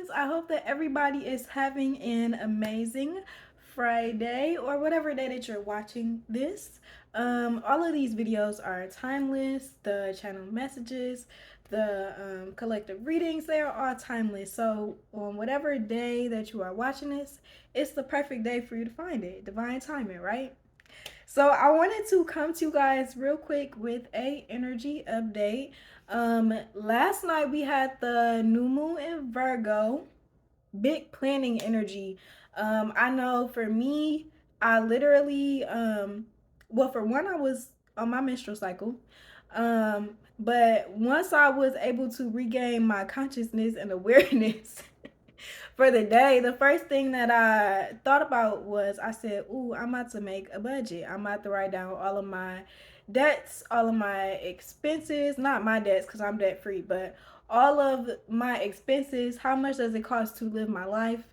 Virgos. I hope that everybody is having an amazing Friday or whatever day that you're watching this. All of these videos are timeless. The channel messages, the collective readings, they are all timeless. So on whatever day that you are watching this, it's the perfect day for you to find it. Divine timing, right? So I wanted to come to you guys real quick with a energy update. Last night we had the new moon in Virgo, big planning energy. I know for me, I literally, well, for one, I was on my menstrual cycle. But once I was able to regain my consciousness and awareness, for the day, the first thing that I thought about was I said, ooh, I'm about to make a budget. I'm about to write down all of my debts, all of my expenses, not my debts because I'm debt free, but all of my expenses. How much does it cost to live my life?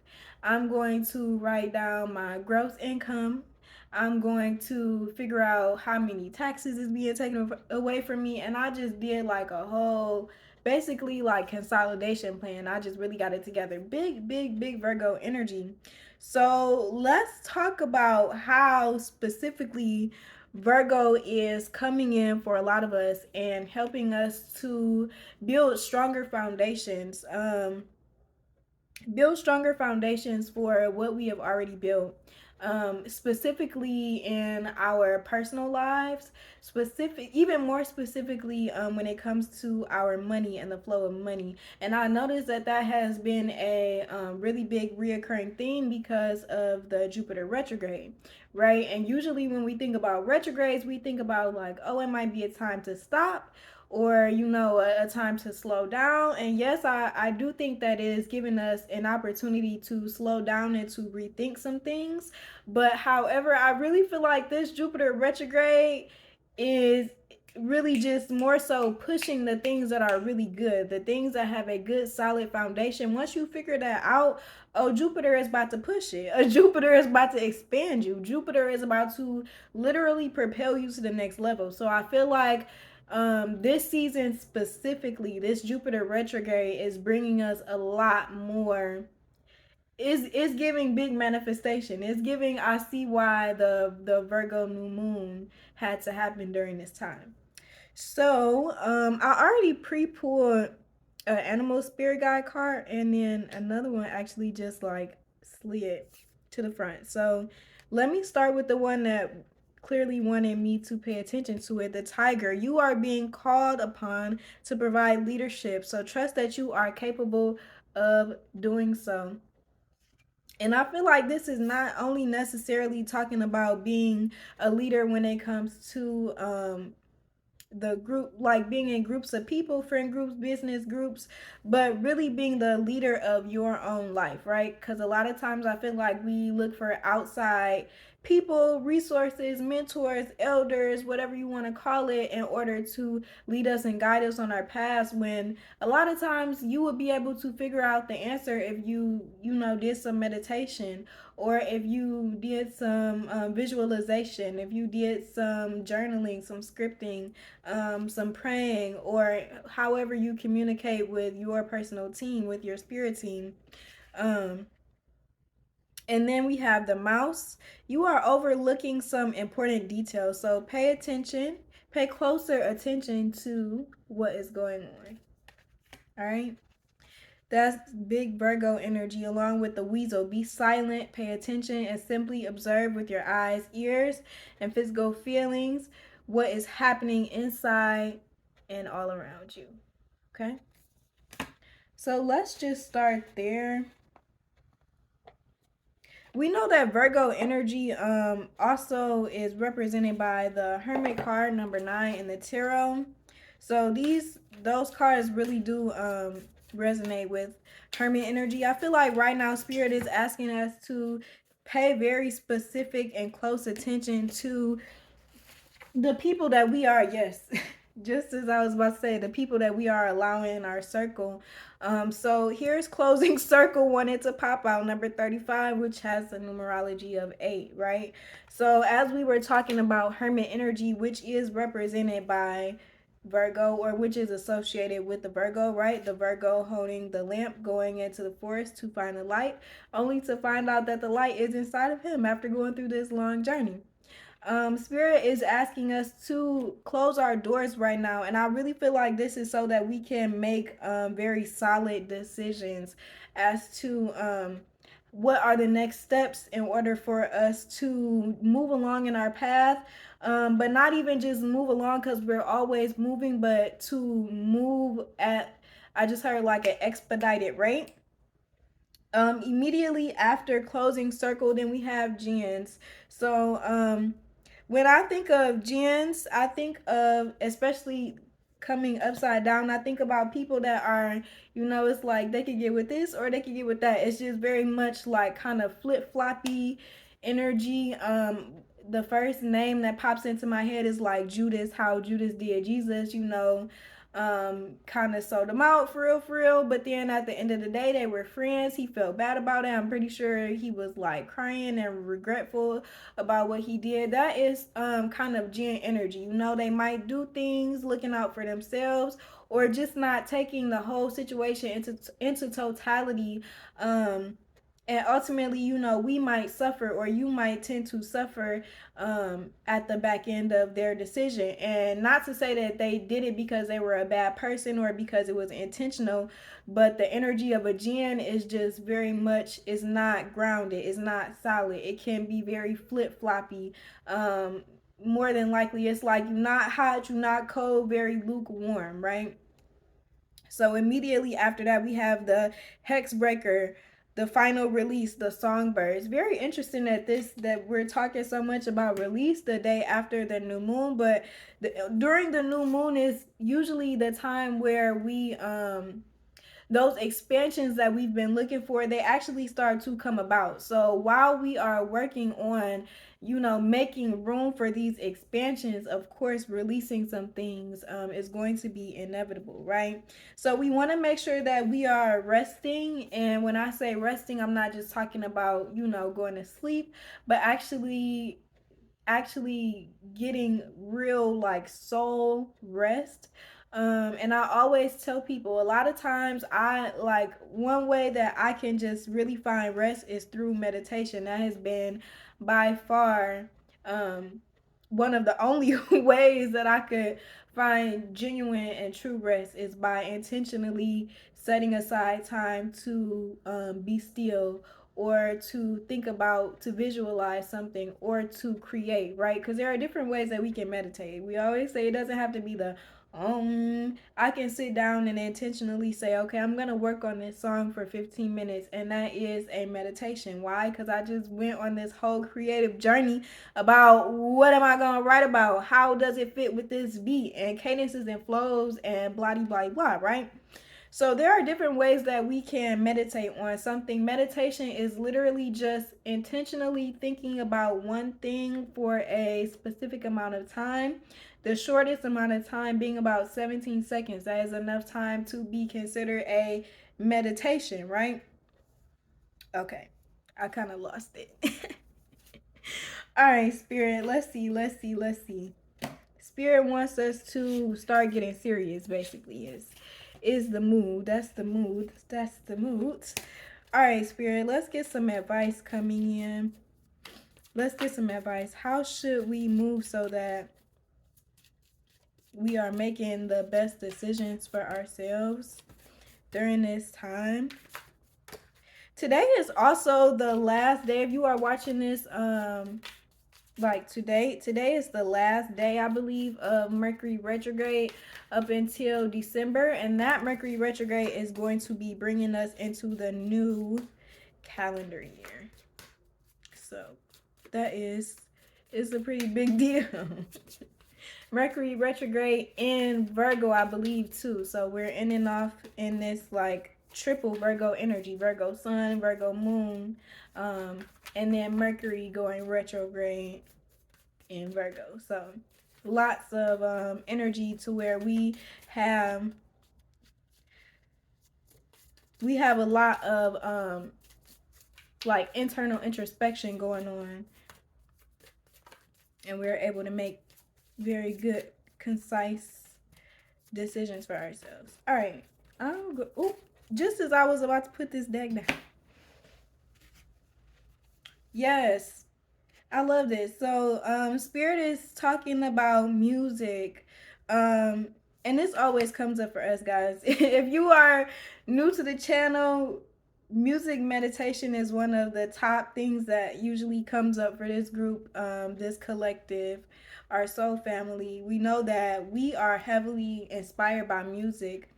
I'm going to write down my gross income. I'm going to figure out how many taxes is being taken away from me. And I just did like a whole basically like consolidation plan. I just really got it together. Big Virgo energy. So let's talk about how specifically Virgo is coming in for a lot of us and helping us to build stronger foundations. Build stronger foundations for what we have already built. Specifically in our personal lives, even more specifically when it comes to our money and the flow of money. And I noticed that that has been a really big reoccurring theme because of the Jupiter retrograde, right? And usually when we think about retrogrades, we think about like, oh, it might be a time to stop, or a time to slow down. And yes, I do think that it is giving us an opportunity to slow down and to rethink some things. But however, I really feel like this Jupiter retrograde is really just more so pushing the things that are really good, the things that have a good solid foundation. Once you figure that out, oh, Jupiter is about to push it. Jupiter is about to expand you. Jupiter is about to literally propel you to the next level. So I feel like this season specifically, this Jupiter retrograde is bringing us a lot more. Is giving big manifestation. It's giving. I see why the Virgo new moon had to happen during this time. So I already pre-pulled an animal spirit guide card, and then another one actually just like slid to the front. So let me start with the one that clearly wanted me to pay attention to it. The tiger. You are being called upon to provide leadership, so trust that you are capable of doing so. And I feel like this is not only necessarily talking about being a leader when it comes to the group, like being in groups of people, friend groups, business groups, but really being the leader of your own life, right? Because a lot of times I feel like we look for outside people, resources, mentors, elders, whatever you want to call it, in order to lead us and guide us on our paths, when a lot of times you would be able to figure out the answer if you did some meditation, or if you did some visualization, if you did some journaling, some scripting, some praying, or however you communicate with your personal team, with your spirit team. Um, and then we have the mouse. You are overlooking some important details, so pay attention, pay closer attention to what is going on. All right. That's big Virgo energy, along with the weasel. Be silent, pay attention, and simply observe with your eyes, ears, and physical feelings what is happening inside and all around you. Okay? So let's just start there. We know that Virgo energy also is represented by the Hermit card, number 9 in the tarot. So those cards really do resonate with Hermit energy. I feel like right now Spirit is asking us to pay very specific and close attention to the people that we are, yes. Just as I was about to say, the people that we are allowing in our circle. So here's closing circle wanted to pop out, number 35, which has the numerology of 8, right? So as we were talking about Hermit energy, which is represented by Virgo, or which is associated with the Virgo, right? The Virgo holding the lamp, going into the forest to find the light, only to find out that the light is inside of him after going through this long journey. Spirit is asking us to close our doors right now, and I really feel like this is so that we can make very solid decisions as to what are the next steps in order for us to move along in our path, but not even just move along because we're always moving, but to move at, I just heard, like an expedited rate. Immediately after closing circle, then we have Djinns. So when I think of Djinns, I think of, especially coming upside down, I think about people that are, you know, it's like they could get with this or they could get with that. It's just very much like kind of flip floppy energy. The first name that pops into my head is like Judas, how Judas did Jesus, you know, kind of sold him out for real, but then at the end of the day they were friends. He felt bad about it. I'm pretty sure he was like crying and regretful about what he did. That is kind of Jinn energy, you know. They might do things looking out for themselves, or just not taking the whole situation into totality. And ultimately, you know, we might suffer, or you might tend to suffer at the back end of their decision. And not to say that they did it because they were a bad person or because it was intentional, but the energy of a Jinn is just very much, is not grounded, is not solid. It can be very flip floppy. More than likely, it's like you're not hot, you're not cold, very lukewarm, right? So immediately after that, we have the Hex Breaker, the final release, the Songbirds. Very interesting that we're talking so much about release the day after the new moon, but during the new moon is usually the time where we those expansions that we've been looking for, they actually start to come about. So while we are working on, you know, making room for these expansions, of course releasing some things is going to be inevitable, right? So we want to make sure that we are resting. And when I say resting, I'm not just talking about, you know, going to sleep, but actually getting real like soul rest. And I always tell people, a lot of times, I like, one way that I can just really find rest is through meditation. That has been by far one of the only ways that I could find genuine and true rest, is by intentionally setting aside time to be still, or to think about, to visualize something, or to create, right? Because there are different ways that we can meditate. We always say it doesn't have to be the I can sit down and intentionally say, okay, I'm gonna work on this song for 15 minutes, and that is a meditation. Why? Because I just went on this whole creative journey about what am I gonna write about, how does it fit with this beat and cadences and flows and blah blah blah, right? So there are different ways that we can meditate on something. Meditation is literally just intentionally thinking about one thing for a specific amount of time. The shortest amount of time being about 17 seconds. That is enough time to be considered a meditation, right? Okay. I kind of lost it. All right, Spirit. Let's see. Spirit wants us to start getting serious, basically, is the mood. That's the mood. All right, Spirit, let's get some advice coming in. Let's get some advice. How should we move so that we are making the best decisions for ourselves during this time? Today is also the last day. If you are watching this like today is the last day, I believe, of Mercury retrograde up until December, and that Mercury retrograde is going to be bringing us into the new calendar year. So that is a pretty big deal. Mercury retrograde in Virgo, I believe, too. So we're in and off in this like triple Virgo energy: Virgo sun, Virgo moon, and then Mercury going retrograde in Virgo. So lots of energy to where we have a lot of like internal introspection going on, and we're able to make very good, concise decisions for ourselves. All right. Ooh, just as I was about to put this deck down. Yes, I love this. So, Spirit is talking about music. Um, and this always comes up for us guys. If you are new to the channel, music meditation is one of the top things that usually comes up for this group, this collective, our soul family. We know that we are heavily inspired by music.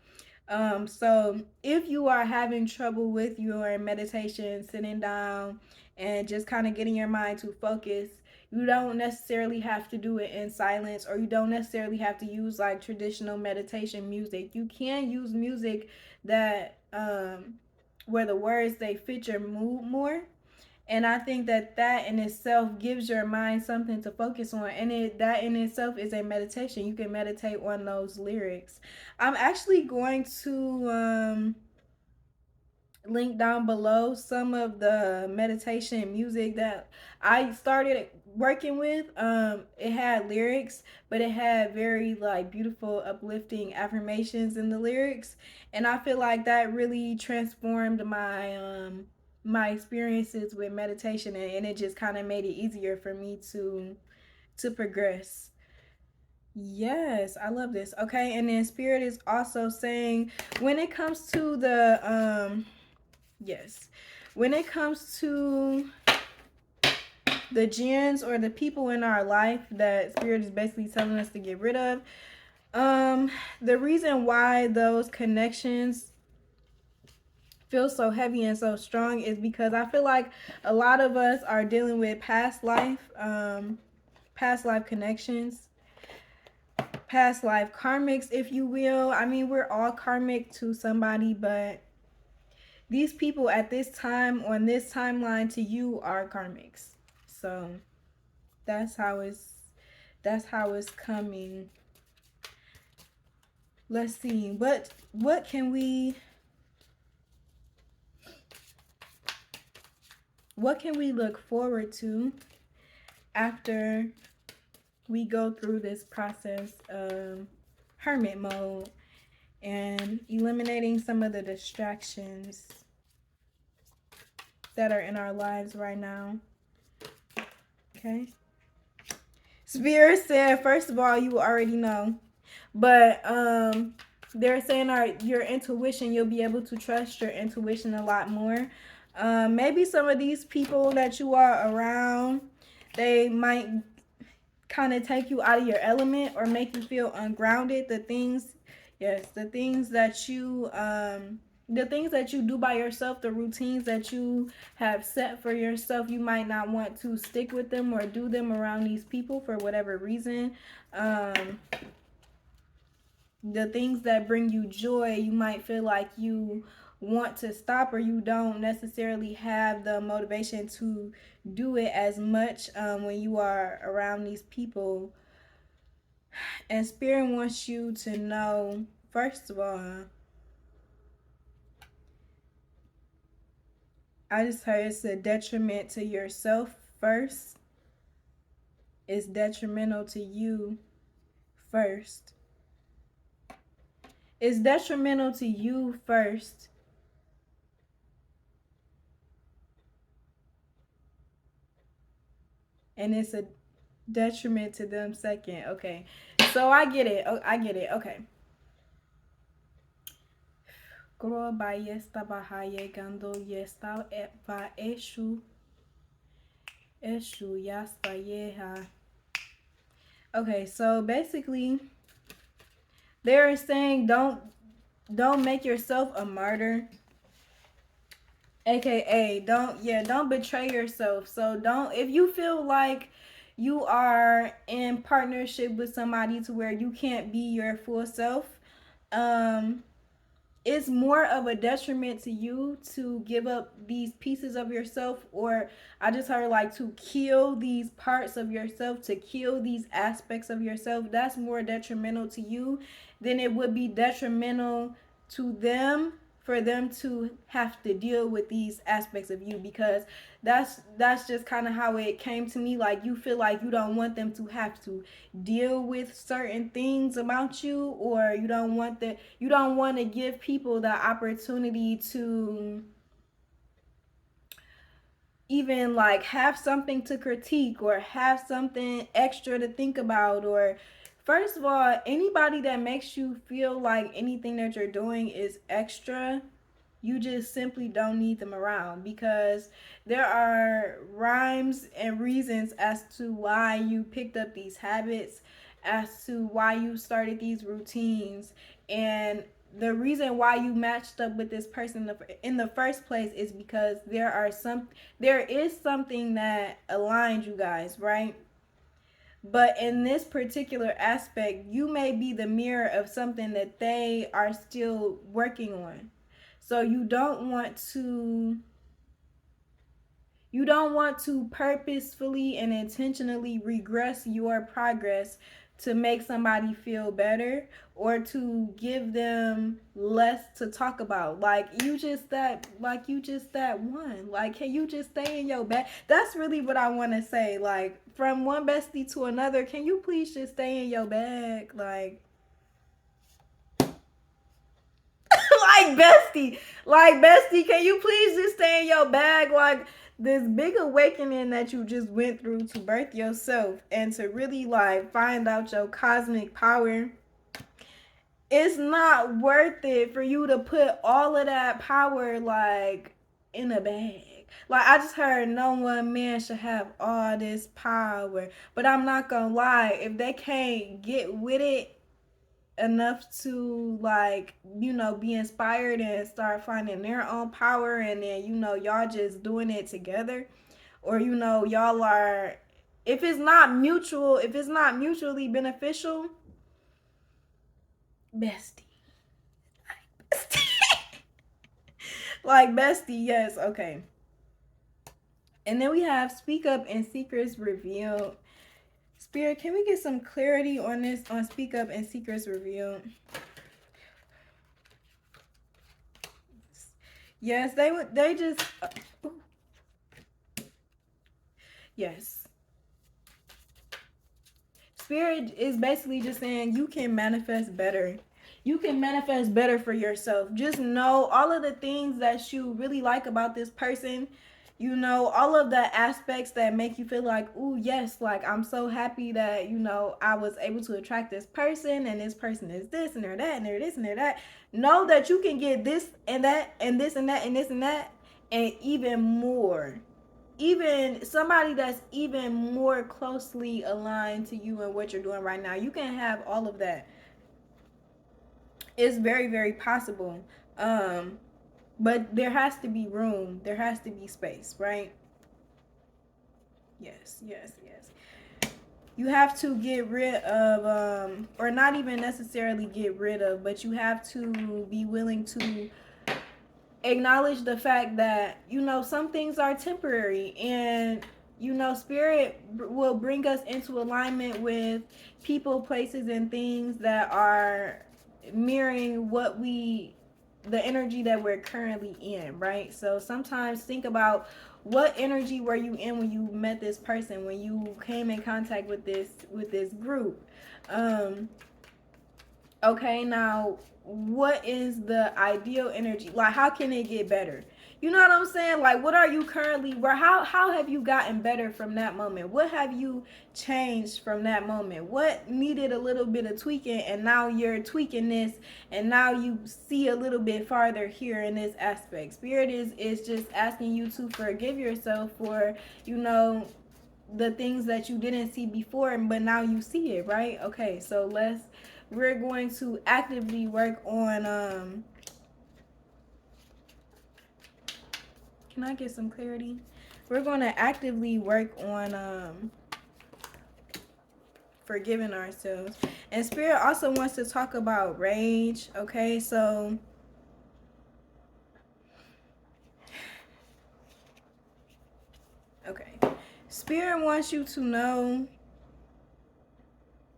So if you are having trouble with your meditation, sitting down and just kind of getting your mind to focus, you don't necessarily have to do it in silence, or you don't necessarily have to use like traditional meditation music. You can use music that where the words they fit your mood more. And I think that that in itself gives your mind something to focus on, and that in itself is a meditation. You can meditate on those lyrics. I'm actually going to link down below some of the meditation music that I started working with. It had lyrics, but it had very like beautiful uplifting affirmations in the lyrics, and I feel like that really transformed my experiences with meditation, and it just kind of made it easier for me to progress. Yes, I love this. Okay, and then Spirit is also saying when it comes to the yes. When it comes to the Djinns or the people in our life that Spirit is basically telling us to get rid of, the reason why those connections feel so heavy and so strong is because I feel like a lot of us are dealing with past life connections, past life karmics, if you will. I mean, we're all karmic to somebody, but these people at this time on this timeline to you are karmics. So that's how it's coming. Let's see. What can we look forward to after we go through this process of hermit mode and eliminating some of the distractions that are in our lives right now? Okay. Spirit said, first of all, you already know. But they're saying your intuition, you'll be able to trust your intuition a lot more. Maybe some of these people that you are around, they might kind of take you out of your element or make you feel ungrounded. The things that you do by yourself, the routines that you have set for yourself, you might not want to stick with them or do them around these people for whatever reason. The things that bring you joy, you might feel like you want to stop, or you don't necessarily have the motivation to do it as much when you are around these people. And Spirit wants you to know, first of all, I just heard it's a detriment to yourself first. It's detrimental to you first. It's detrimental to you first. And it's a detriment to them second. Okay. So I get it. I get it. Okay. Gro ba yesta bahaye gando yesta va eshu yasta yeha. Okay, so basically they're saying don't make yourself a martyr. AKA don't betray yourself. So don't, if you feel like you are in partnership with somebody to where you can't be your full self, it's more of a detriment to you to give up these pieces of yourself, or I just heard like to kill these parts of yourself, to kill these aspects of yourself. That's more detrimental to you than it would be detrimental to them for them to have to deal with these aspects of you, because that's just kind of how it came to me. Like, you feel like you don't want them to have to deal with certain things about you, or you don't want to give people the opportunity to even like have something to critique or have something extra to think about. Or first of all, anybody that makes you feel like anything that you're doing is extra, you just simply don't need them around, because there are rhymes and reasons as to why you picked up these habits, as to why you started these routines. And the reason why you matched up with this person in the first place is because there is something that aligned you guys, right? But in this particular aspect, you may be the mirror of something that they are still working on. So you don't want to purposefully and intentionally regress your progress to make somebody feel better, or to give them less to talk about. You just that one. Like, can you just stay in your bag? That's really what I want to say. Like, from one bestie to another, can you please just stay in your bag? Like bestie, can you please just stay in your bag? Like, this big awakening that you just went through to birth yourself and to really like find out your cosmic power, it's not worth it for you to put all of that power like in a bag. Like, I just heard no one man should have all this power, but I'm not gonna lie, if they can't get with it enough to, like, be inspired and start finding their own power, and then y'all just doing it together, or y'all are, if it's not mutually beneficial, bestie. Like, bestie, yes, okay. And then we have speak up and secrets revealed. Spirit, can we get some clarity on this, on speak up and secrets revealed? Yes, they just yes. Spirit is basically just saying you can manifest better. You can manifest better for yourself. Just know all of the things that you really like about this person. All of the aspects that make you feel like, ooh, yes, like, I'm so happy that, I was able to attract this person, and this person is this and they're that and they're this and they're that. Know that you can get this and that and this and that and this and that and even more. Even somebody that's even more closely aligned to you and what you're doing right now. You can have all of that. It's very, very possible. But there has to be room. There has to be space, right? Yes, yes, yes. You have to get rid of, or not even necessarily get rid of, but you have to be willing to acknowledge the fact that some things are temporary, and spirit will bring us into alignment with people, places, and things that are mirroring the energy that we're currently in, right? So sometimes think about, what energy were you in when you met this person, when you came in contact with this group? Okay, now, what is the ideal energy? Like, how can it get better? You know what I'm saying? Like, what are you currently, where, how have you gotten better from that moment? What have you changed from that moment? What needed a little bit of tweaking, and now you're tweaking this, and now you see a little bit farther here in this aspect? Spirit is just asking you to forgive yourself for, the things that you didn't see before, but now you see it, right? Okay, so we're going to actively work on, can I get some clarity? We're going to actively work on forgiving ourselves. And Spirit also wants to talk about rage. Okay, so okay, Spirit wants you to know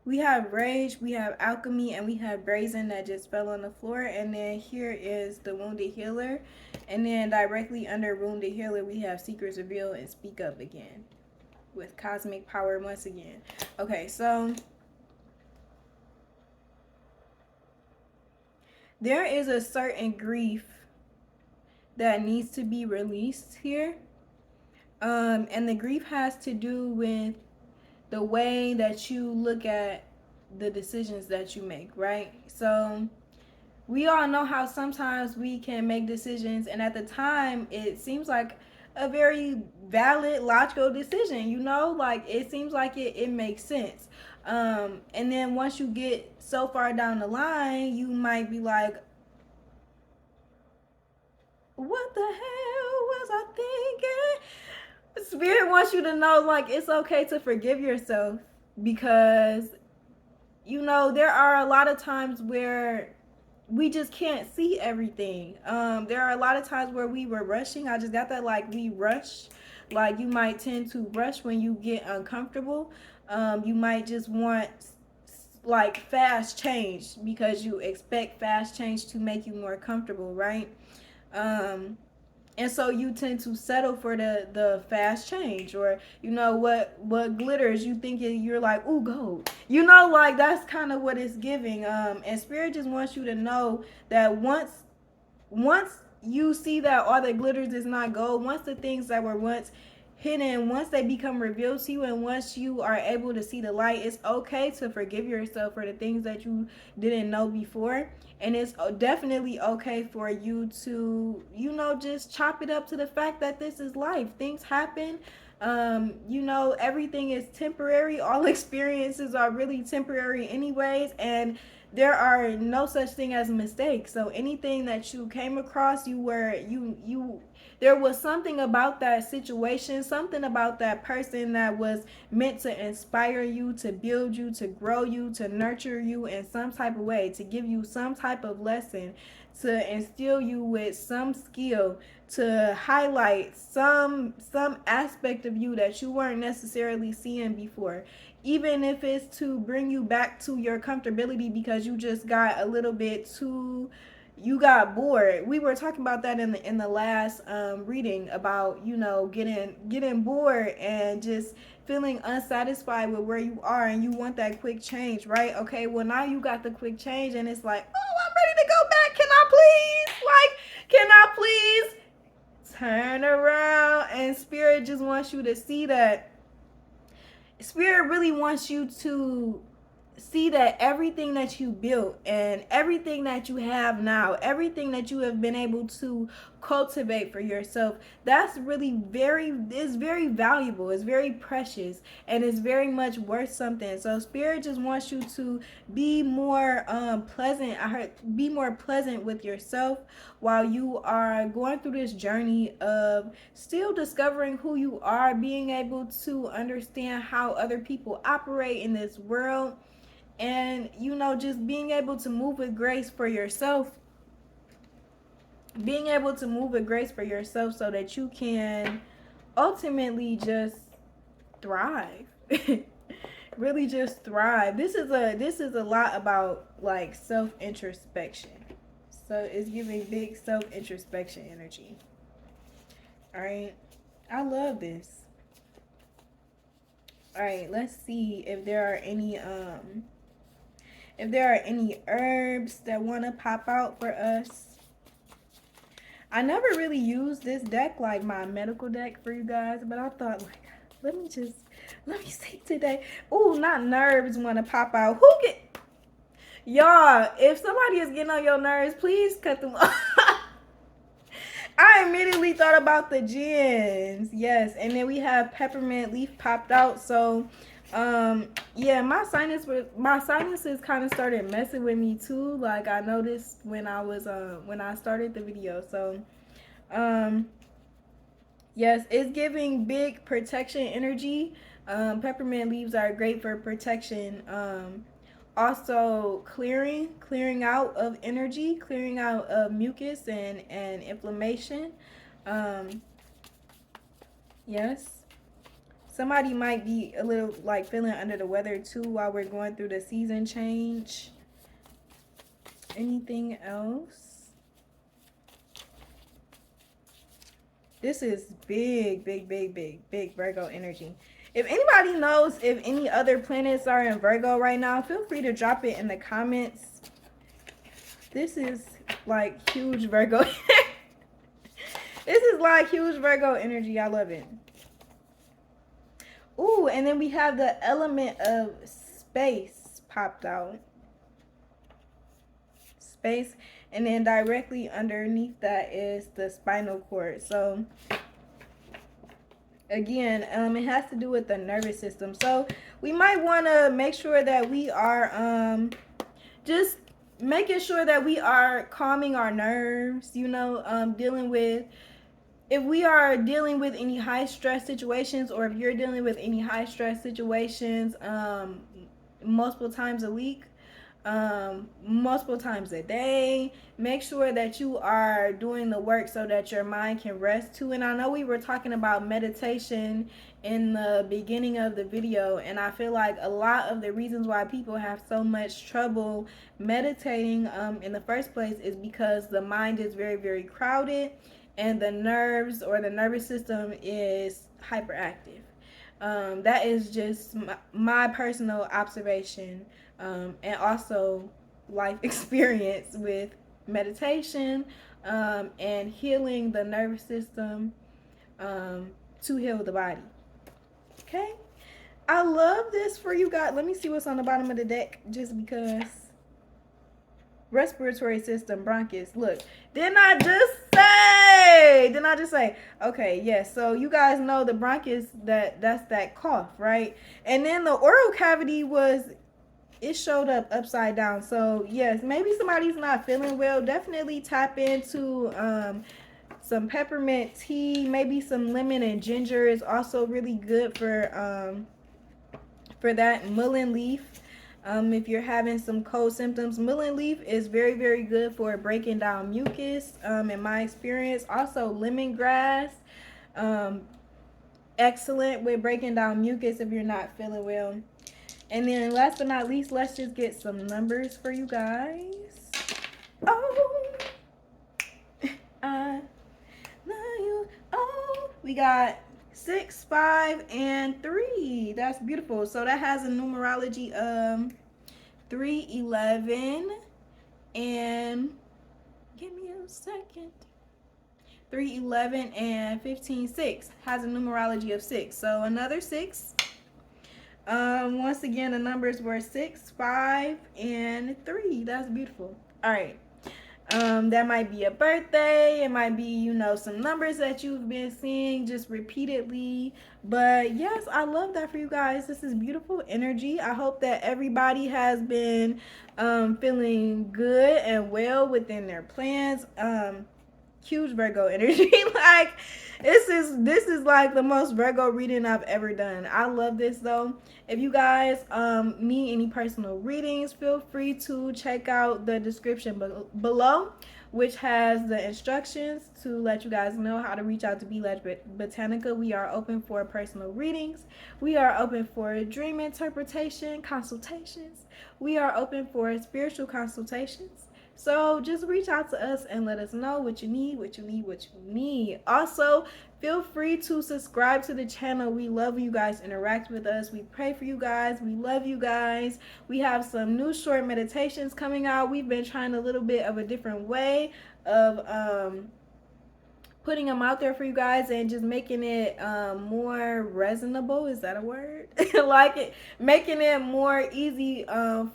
We have rage, we have alchemy, and we have brazen that just fell on the floor. And then here is the wounded healer. And then directly under wounded healer, we have secrets revealed and speak up again with cosmic power once again. Okay, so there is a certain grief that needs to be released here. And the grief has to do with the way that you look at the decisions that you make, right? So we all know how sometimes we can make decisions, and at the time it seems like a very valid, logical decision, you know, like it seems like it makes sense. And then once you get so far down the line, you might be like, what the hell was I thinking? Spirit wants you to know, like, it's okay to forgive yourself, because you know there are a lot of times where we just can't see everything. There are a lot of times where we were rushing. I just got that, like, we rush. Like, you might tend to rush when you get uncomfortable. You might just want like fast change because you expect fast change to make you more comfortable, right? Um, and so you tend to settle for the fast change, or you know what glitters, you think you're like, ooh, gold, you know, like that's kind of what it's giving. And spirit just wants you to know that once you see that all that glitters is not gold, once the things that were once hidden, once they become revealed to you, and once you are able to see the light, it's okay to forgive yourself for the things that you didn't know before. And it's definitely okay for you to, you know, just chop it up to the fact that this is life. Things happen. You know, everything is temporary. All experiences are really temporary anyways, and there are no such thing as mistakes. So anything that you came across, you there was something about that situation, something about that person that was meant to inspire you, to build you, to grow you, to nurture you in some type of way, to give you some type of lesson, to instill you with some skill, to highlight some aspect of you that you weren't necessarily seeing before, even if it's to bring you back to your comfortability because you just got a little bit too, you got bored. We were talking about that in the last reading about, you know, getting bored and just feeling unsatisfied with where you are, and you want that quick change, right? Okay, well now you got the quick change and it's like, oh, I'm ready to go back. Can I please? Like, can I please turn around? And spirit just wants you to see that. Spirit really wants you to see that everything that you built and everything that you have now, everything that you have been able to cultivate for yourself, that's really is very valuable, it's very precious, and it's very much worth something. So spirit just wants you to be more pleasant. I heard be more pleasant with yourself while you are going through this journey of still discovering who you are, being able to understand how other people operate in this world, and you know, just being able to move with grace for yourself, being able to move with grace for yourself so that you can ultimately just thrive. Really just thrive. This is a lot about like self introspection. So it's giving big self introspection energy. All right, I love this. All right, let's see if there are any herbs that want to pop out for us. I never really used this deck, like my medical deck, for you guys, but I thought, like, let me see today. Ooh, not nerves want to pop out. Who get, y'all, if somebody is getting on your nerves, please cut them off. I immediately thought about the Djinns. Yes, and then we have peppermint leaf popped out. So yeah, my sinuses kind of started messing with me too. Like I noticed when I started the video. So yes, it's giving big protection energy. Peppermint leaves are great for protection. Also clearing out of energy, clearing out of mucus and inflammation. Yes. Somebody might be a little like feeling under the weather too while we're going through the season change. Anything else? This is big, big, big, big, big Virgo energy. If anybody knows if any other planets are in Virgo right now, feel free to drop it in the comments. This is like huge Virgo. This is like huge Virgo energy. I love it. Ooh, and then we have the element of space popped out. Space. And then directly underneath that is the spinal cord. So again, it has to do with the nervous system. So we might want to make sure that we are just making sure that we are calming our nerves, you know, dealing with, if we are dealing with any high stress situations, or if you're dealing with any high stress situations multiple times a week, multiple times a day, make sure that you are doing the work so that your mind can rest too. And I know we were talking about meditation in the beginning of the video, and I feel like a lot of the reasons why people have so much trouble meditating in the first place is because the mind is very, very crowded and the nerves or the nervous system is hyperactive. That is just my personal observation, and also life experience with meditation and healing the nervous system to heal the body. Okay, I love this for you guys. Let me see what's on the bottom of the deck, just because. Respiratory system, bronchus. Look, didn't I just say? Okay, yes. So you guys know the bronchus, that's that cough, right? And then the oral cavity it showed up upside down. So yes, maybe somebody's not feeling well. Definitely tap into some peppermint tea. Maybe some lemon and ginger is also really good for that. Mullein leaf. If you're having some cold symptoms, mullein leaf is very, very good for breaking down mucus, in my experience. Also, lemongrass, excellent with breaking down mucus if you're not feeling well. And then last but not least, let's just get some numbers for you guys. Oh, I love you. Oh, we got 6, 5, and 3. That's beautiful. So that has a numerology of 3, 11, and give me a second. 3, 11, and 15, 6 has a numerology of 6. So another 6. Once again, the numbers were 6, 5, and 3. That's beautiful. All right. That might be a birthday. It might be, you know, some numbers that you've been seeing just repeatedly. But yes, I love that for you guys. This is beautiful energy. I hope that everybody has been feeling good and well within their plans. Huge Virgo energy. Like this is like the most Virgo reading I've ever done. I love this though. If you guys need any personal readings, feel free to check out the description below, which has the instructions to let you guys know how to reach out to BLegendBotanica. We are open for personal readings. We are open for dream interpretation consultations. We are open for spiritual consultations. So just reach out to us and let us know what you need. Also, feel free to subscribe to the channel. We love you guys interact with us. We pray for you guys. We love you guys. We have some new short meditations coming out. We've been trying a little bit of a different way of putting them out there for you guys and just making it more resonable. Is that a word? Like it, making it more easy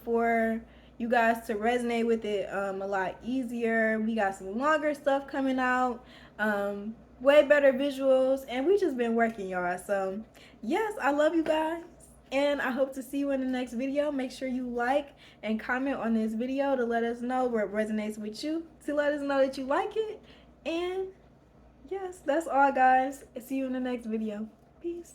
for you guys to resonate with it a lot easier. We got some longer stuff coming out, way better visuals, and we just been working, y'all. So yes, I love you guys, and I hope to see you in the next video. Make sure you like and comment on this video to let us know where it resonates with you, to let us know that you like it. And yes, that's all, guys. See you in the next video. Peace.